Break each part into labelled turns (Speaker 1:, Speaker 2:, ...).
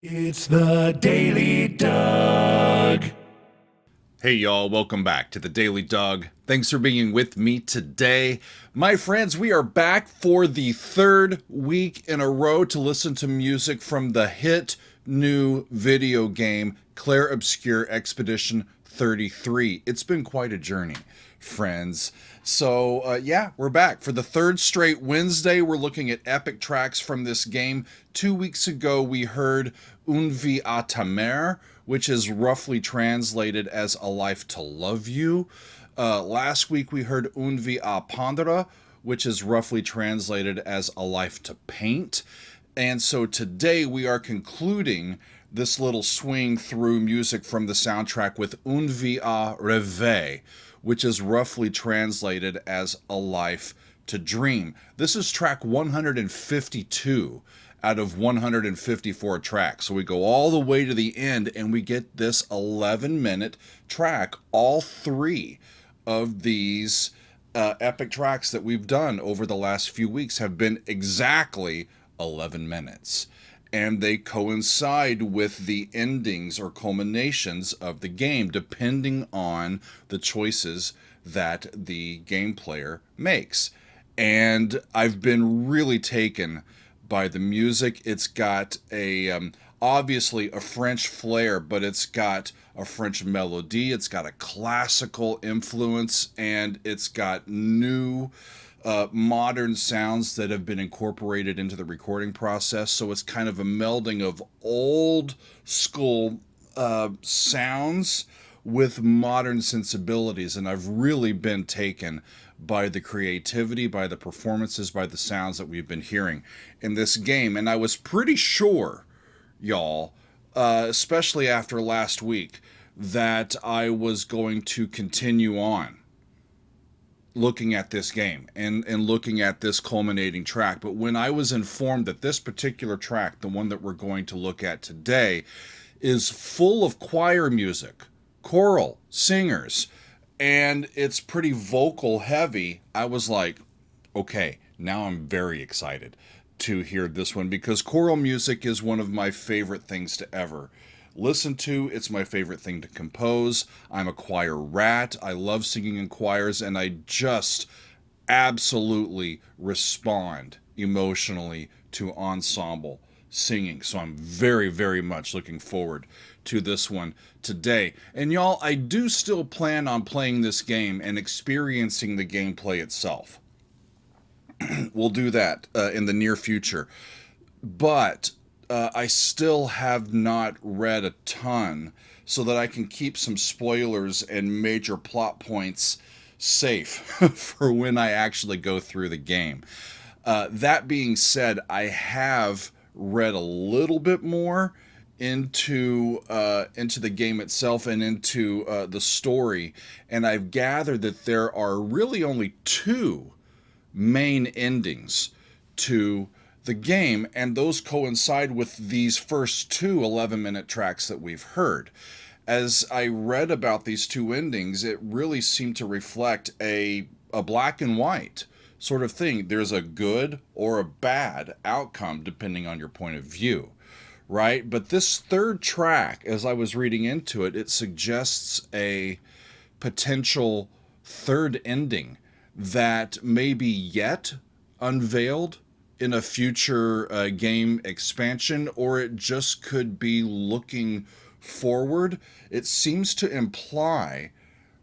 Speaker 1: It's the Daily Doug.
Speaker 2: Hey y'all, welcome back to the Daily Doug. Thanks for being with me today. My friends, we are back for the third week in a row to listen to music from the hit new video game Clair Obscur Expedition 33. It's been quite a journey, friends. So, yeah, we're back. For the third straight Wednesday, we're looking at epic tracks from this game. 2 weeks ago, we heard Une vie à ta mère, which is roughly translated as A Life to Love You. Last week, we heard Une vie à peindre, which is roughly translated as A Life to Paint. And so today, we are concluding this little swing through music from the soundtrack with Une vie à rêver, which is roughly translated as A Life to Dream. This is track 152 out of 154 tracks. So we go all the way to the end and we get this 11-minute track. All three of these epic tracks that we've done over the last few weeks have been exactly 11 minutes. And they coincide with the endings or culminations of the game, depending on the choices that the game player makes. And I've been really taken by the music. It's got obviously a French flair, but it's got a French melody. It's got a classical influence, and it's got new modern sounds that have been incorporated into the recording process. So it's kind of a melding of old school sounds with modern sensibilities. And I've really been taken by the creativity, by the performances, by the sounds that we've been hearing in this game. And I was pretty sure, y'all, especially after last week, that I was going to continue on looking at this game and looking at this culminating track. But when I was informed that this particular track, the one that we're going to look at today, is full of choir music, choral, singers, and it's pretty vocal heavy, I was like, okay, now I'm very excited to hear this one, because choral music is one of my favorite things to ever listen to. It's my favorite thing to compose. I'm a choir rat. I love singing in choirs, and I just absolutely respond emotionally to ensemble singing. So I'm very, very much looking forward to this one today. And y'all, I do still plan on playing this game and experiencing the gameplay itself. We'll do that in the near future. But I still have not read a ton so that I can keep some spoilers and major plot points safe for when I actually go through the game. That being said, I have read a little bit more into the game itself and into the story, and I've gathered that there are really only two main endings to the game, and those coincide with these first two 11-minute tracks that we've heard. As I read about these two endings, it really seemed to reflect a black and white sort of thing. There's a good or a bad outcome depending on your point of view, right? But this third track, as I was reading into it, it suggests a potential third ending that may be yet unveiled in a future game expansion, or it just could be looking forward. It seems to imply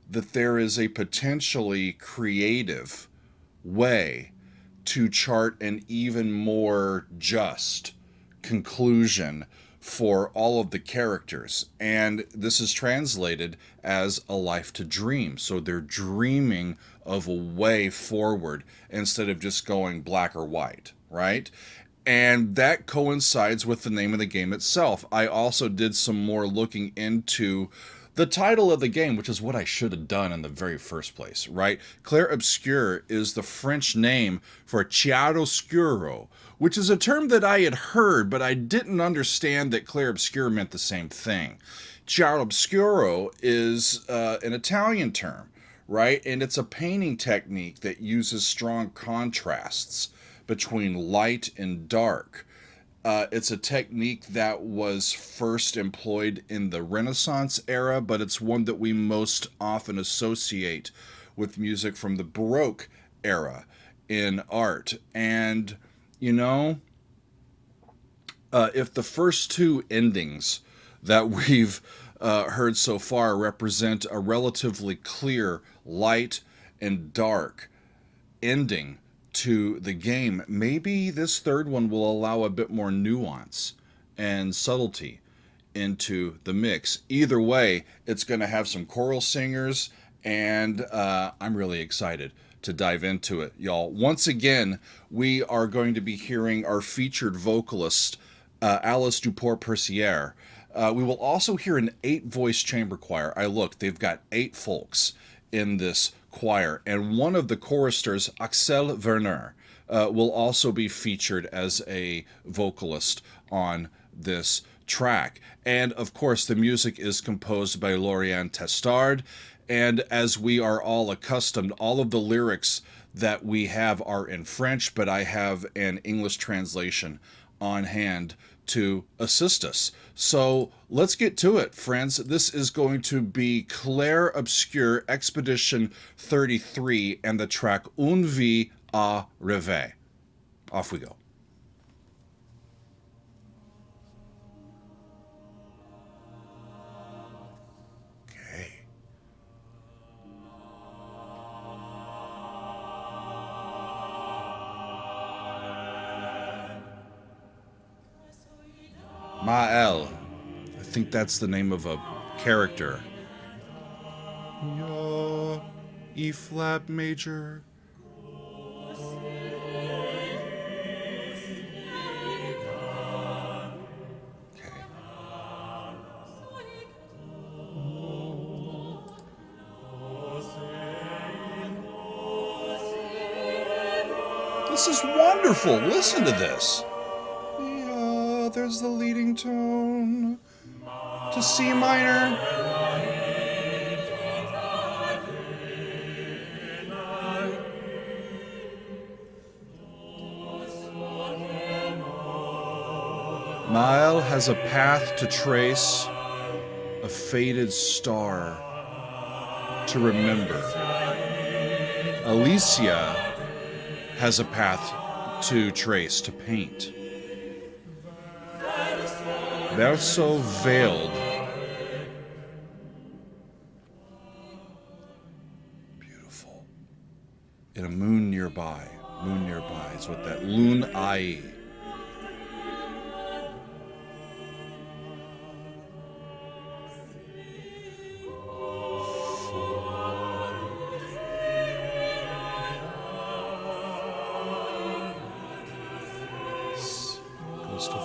Speaker 2: that there is a potentially creative way to chart an even more just conclusion for all of the characters. And this is translated as A Life to Dream. So they're dreaming of a way forward instead of just going black or white, right? And that coincides with the name of the game itself. I also did some more looking into the title of the game, which is what I should have done in the very first place, right? Clair Obscur is the French name for chiaroscuro, which is a term that I had heard, but I didn't understand that Clair Obscur meant the same thing. Chiaroscuro is an Italian term, right? And it's a painting technique that uses strong contrasts between light and dark. It's a technique that was first employed in the Renaissance era, but it's one that we most often associate with music from the Baroque era in art. And, you know, if the first two endings that we've heard so far represent a relatively clear light and dark ending to the game, maybe this third one will allow a bit more nuance and subtlety into the mix. Either way, it's going to have some choral singers, and I'm really excited to dive into it, y'all. Once again, we are going to be hearing our featured vocalist, Alice Duport-Percier. We will also hear an 8-voice chamber choir. I looked, they've got 8 folks in this choir, and one of the choristers, Axel Werner, will also be featured as a vocalist on this track. And of course, the music is composed by Lauriane Testard, and as we are all accustomed, all of the lyrics that we have are in French, but I have an English translation on hand to assist us. So let's get to it, friends. This is going to be Clair Obscur Expedition 33 and the track Une vie, rêver. Off we go. Okay. Mael. I think that's the name of a character. E flat major. Okay. This is wonderful. Listen to this. There's the leading tone to C minor. Mael has a path to trace, a faded star to remember. Alicia has a path to trace, to paint. Verso veiled. Beautiful. In a moon nearby. Moon nearby is what that lune ai. Goes to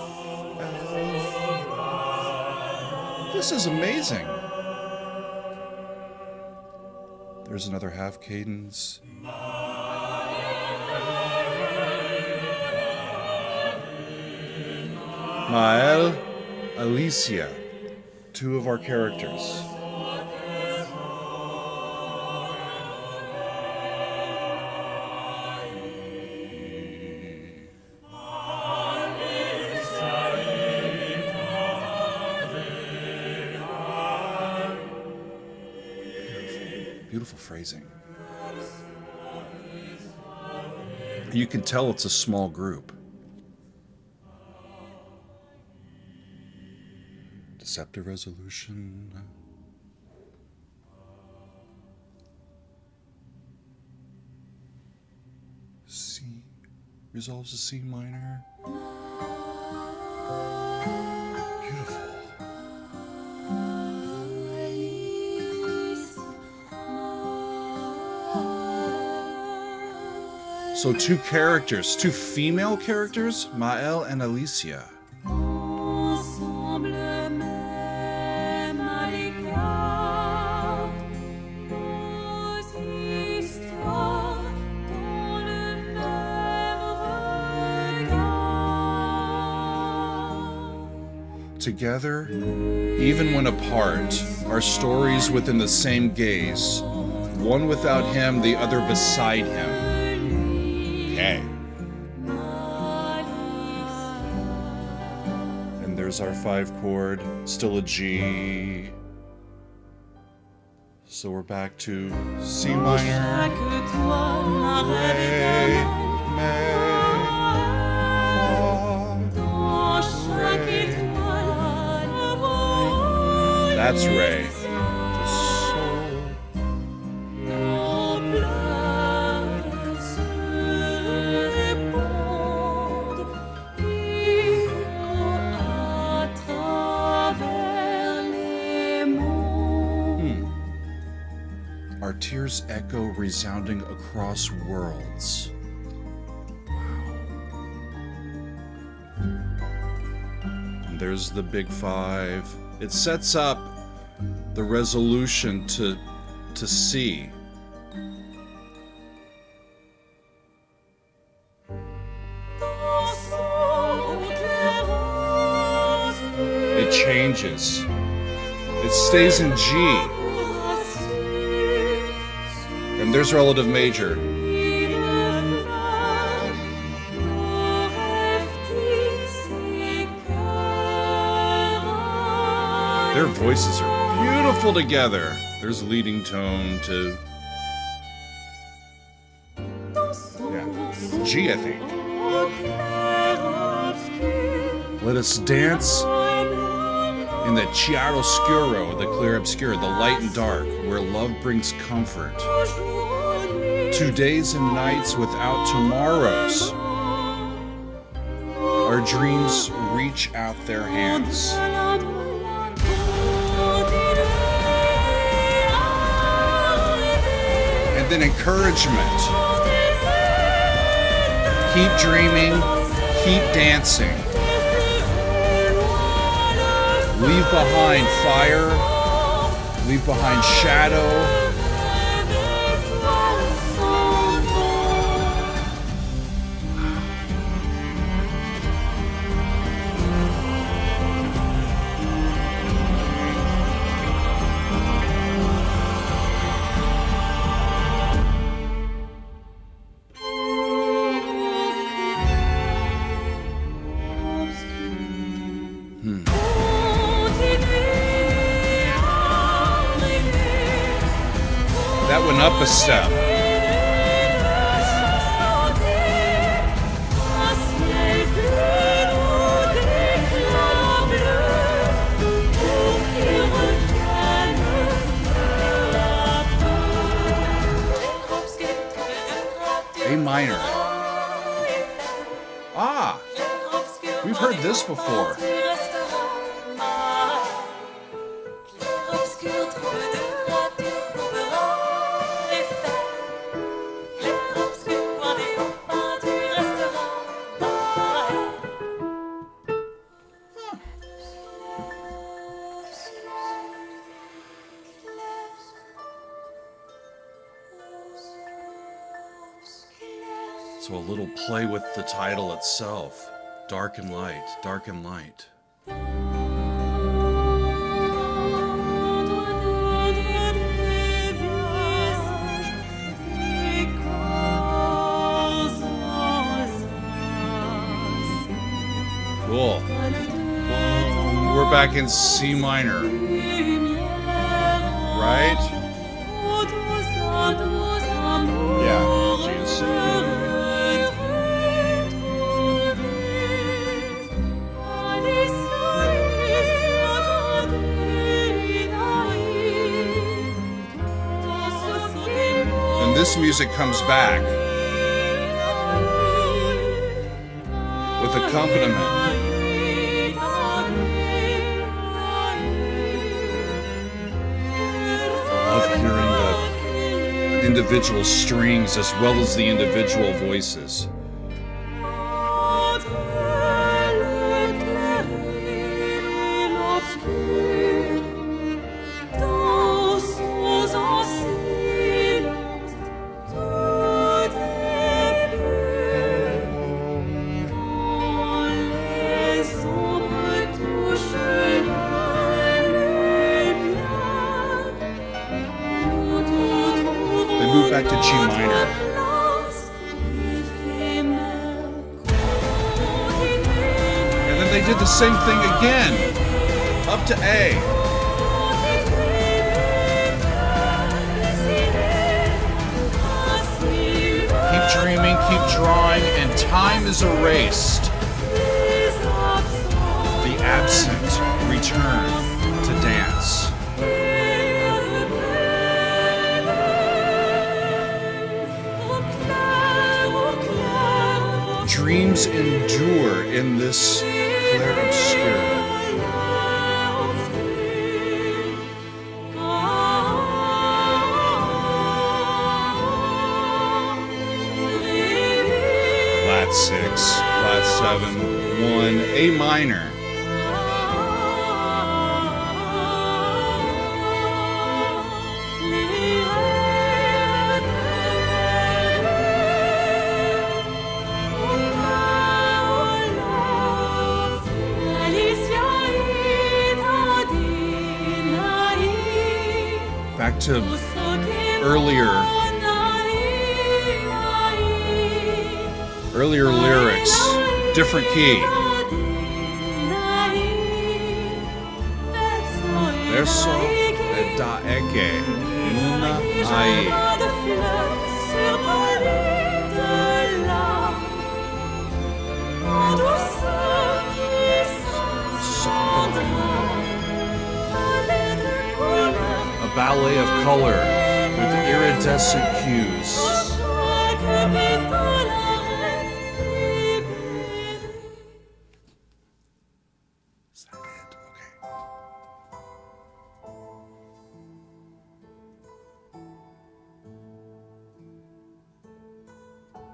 Speaker 2: This is amazing. There's another half cadence. Mael, Alicia, 2 of our characters. Beautiful phrasing. You can tell it's a small group. Deceptive resolution. C resolves to C minor. Beautiful. So 2 characters, 2 female characters, Mael and Alicia. Together, even when apart, our stories within the same gaze, one without him, the other beside him. Okay. There's our 5 chord, still a G. So we're back to C minor, Re, Mi, Fa, Re. That's Re. Just Sol. Our tears echo resounding across worlds. Wow. And there's the big 5. It sets up the resolution to C. It changes. It stays in G. And there's relative major. Their voices are beautiful together. There's leading tone to... yeah, G, I think. Let us dance in the chiaroscuro, the Clair Obscur, the light and dark, where love brings comfort. 2 days and nights without tomorrows. Our dreams reach out their hands. And then encouragement. Keep dreaming, keep dancing. Leave behind fire, leave behind shadow. That went up a step. A minor. Ah, we've heard this before. So a little play with the title itself. Dark and light, dark and light. Cool. We're back in C minor. Right? Yeah, G and C. And this music comes back with accompaniment. I love hearing the individual strings as well as the individual voices. Move back to G minor. And then they did the same thing again. Up to A. Keep dreaming, keep drawing, and time is erased. The absent return to dance. Dreams endure in this Clair Obscur. Flat 6, flat 7, 1, A minor. Back to earlier lyrics, different key. Verso da eke, una ai. A ballet of color with iridescent hues. Is that it? Okay.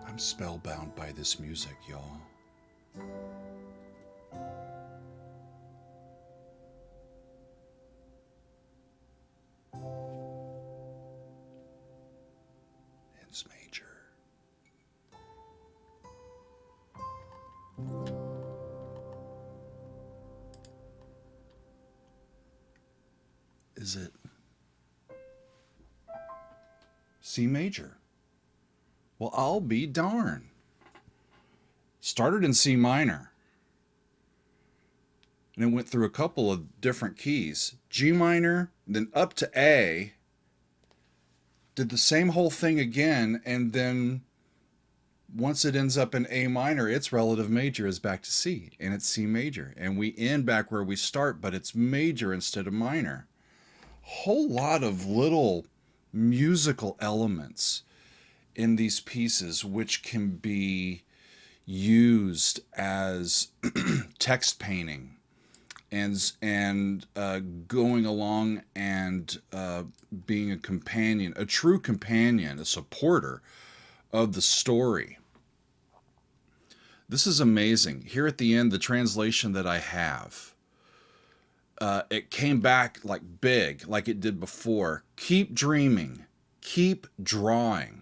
Speaker 2: I'm spellbound by this music, y'all. It's major. Is it C major? Well, I'll be darned. Started in C minor. And it went through a couple of different keys. G minor, then up to A. Did the same whole thing again, and then once it ends up in A minor, its relative major is back to C, and it's C major. And we end back where we start, but it's major instead of minor. Whole lot of little musical elements in these pieces which can be used as text painting and going along and being a companion, a true companion, a supporter of the story. This is amazing. Here at the end, the translation that I have, it came back like big, like it did before. Keep dreaming, keep drawing,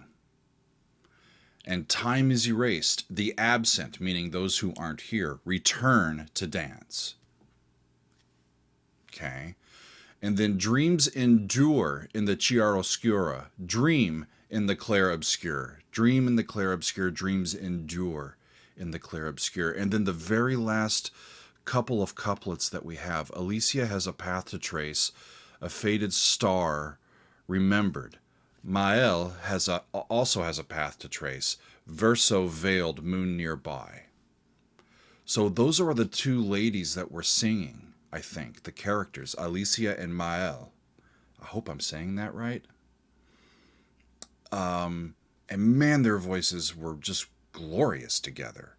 Speaker 2: and time is erased. The absent, meaning those who aren't here, return to dance. Okay. And then dreams endure in the chiaroscura. Dream in the Clair Obscur. Dream in the Clair Obscur. Dreams endure in the Clair Obscur. And then the very last couple of couplets that we have. Alicia has a path to trace, a faded star remembered. Mael also has a path to trace, verso veiled moon nearby. So those are the two ladies that we're singing, I think, the characters, Alicia and Mael. I hope I'm saying that right. And man, their voices were just glorious together.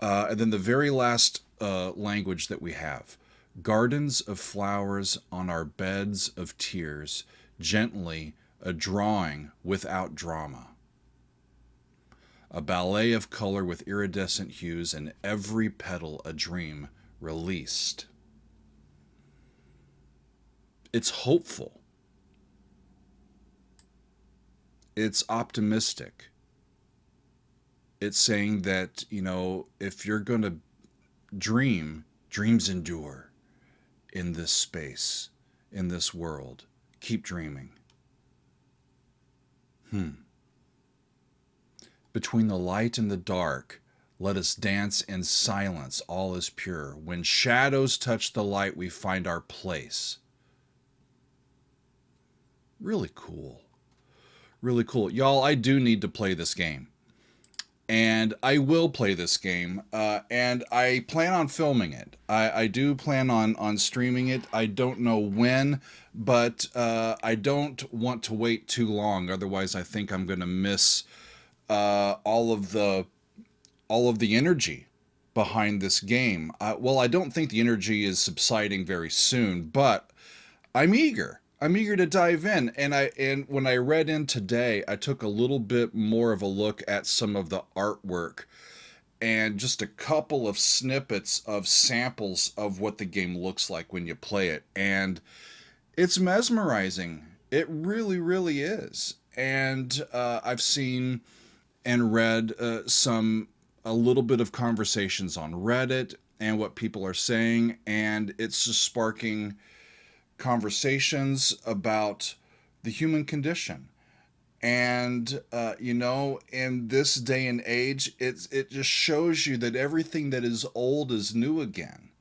Speaker 2: And then the very last language that we have, gardens of flowers on our beds of tears, gently a drawing without drama. A ballet of color with iridescent hues, and every petal a dream released. It's hopeful. It's optimistic. It's saying that, you know, if you're going to dream, dreams endure in this space, in this world. Keep dreaming. Between the light and the dark, Let us dance in silence, all is pure. When shadows touch the light, we find our place. Really cool. Really cool. Y'all, I do need to play this game. And I will play this game, and I plan on filming it. I do plan on streaming it. I don't know when, but I don't want to wait too long. Otherwise, I think I'm going to miss all of the energy behind this game. Well, I don't think the energy is subsiding very soon, but I'm eager. I'm eager to dive in, and when I read in today, I took a little bit more of a look at some of the artwork and just a couple of snippets of samples of what the game looks like when you play it, and it's mesmerizing. It really, really is. And I've seen and read a little bit of conversations on Reddit and what people are saying, and it's just sparking conversations about the human condition. And in this day and age, it just shows you that everything that is old is new again.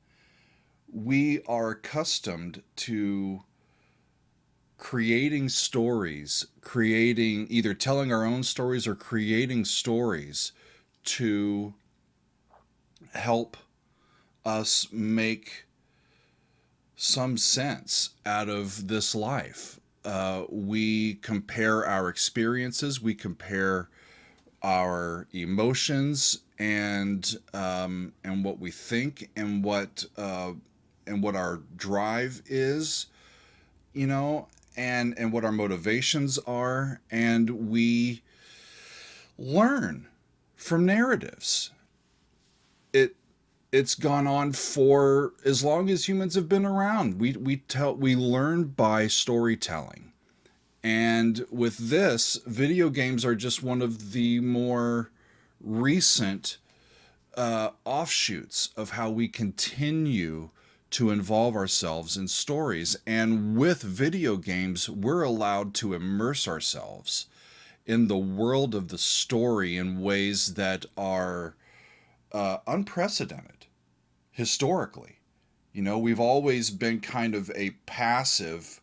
Speaker 2: We are accustomed to creating stories, creating either telling our own stories or creating stories to help us make some sense out of this life. We compare our experiences, we compare our emotions, and what we think, and what our drive is, and what our motivations are, and we learn from narratives. It's gone on for as long as humans have been around. We learn by storytelling. And with this, video games are just one of the more recent offshoots of how we continue to involve ourselves in stories. And with video games, we're allowed to immerse ourselves in the world of the story in ways that are unprecedented historically. We've always been kind of a passive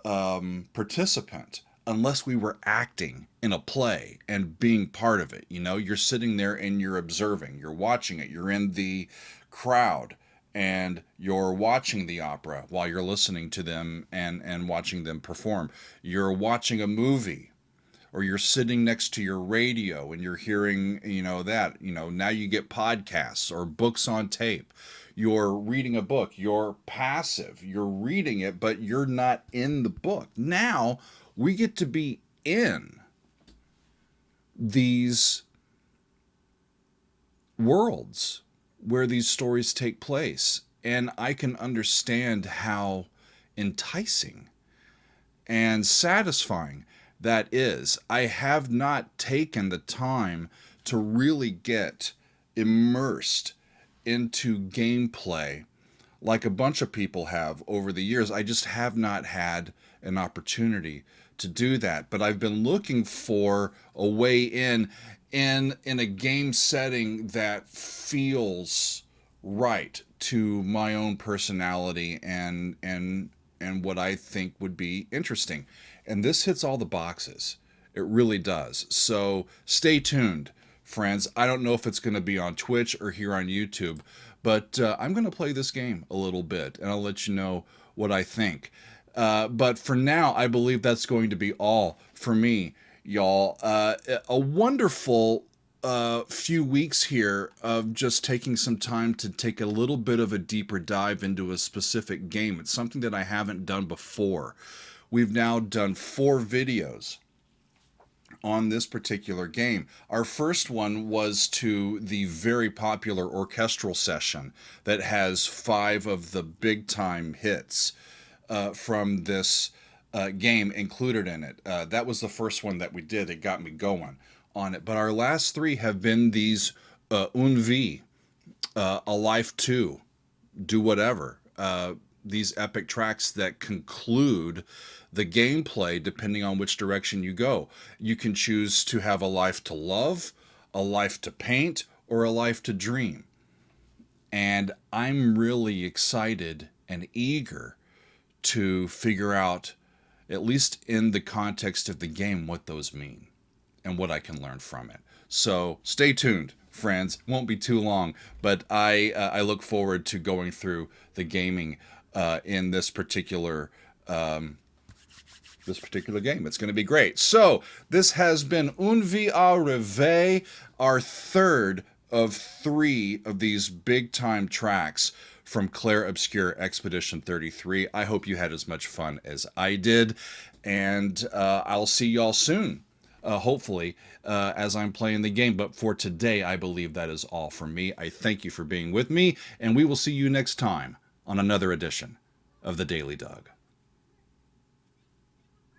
Speaker 2: participant unless we were acting in a play and being part of it. You're sitting there and you're observing, you're watching it, you're in the crowd and you're watching the opera while you're listening to them and watching them perform. You're watching a movie, or you're sitting next to your radio and you're hearing, now you get podcasts or books on tape. You're reading a book, you're passive, you're reading it, but you're not in the book. Now we get to be in these worlds where these stories take place. And I can understand how enticing and satisfying that is. I have not taken the time to really get immersed into gameplay like a bunch of people have over the years. I just have not had an opportunity to do that. But I've been looking for a way in a game setting that feels right to my own personality and what I think would be interesting. And this hits all the boxes. It really does. So stay tuned, friends. I don't know if it's going to be on Twitch or here on YouTube, but I'm going to play this game a little bit, and I'll let you know what I think. But for now, I believe that's going to be all for me, y'all. A wonderful few weeks here of just taking some time to take a little bit of a deeper dive into a specific game. It's something that I haven't done before. We've now done 4 videos on this particular game. Our first one was to the very popular orchestral session that has 5 of the big time hits from this game included in it. That was the first one that we did. It got me going on it. But our last 3 have been these Une vie, A Life 2, Do Whatever. These epic tracks that conclude the gameplay depending on which direction you go. You can choose to have a life to love, a life to paint, or a life to dream. And I'm really excited and eager to figure out, at least in the context of the game, what those mean and what I can learn from it. So stay tuned, friends. Won't be too long, but I look forward to going through the gaming in this particular game. It's going to be great. So this has been Une vie, rêver, our third of 3 of these big time tracks from Clair Obscur Expedition 33. I hope you had as much fun as I did, and I'll see y'all soon. Hopefully, as I'm playing the game. But for today, I believe that is all for me. I thank you for being with me, and we will see you next time on another edition of the Daily Doug.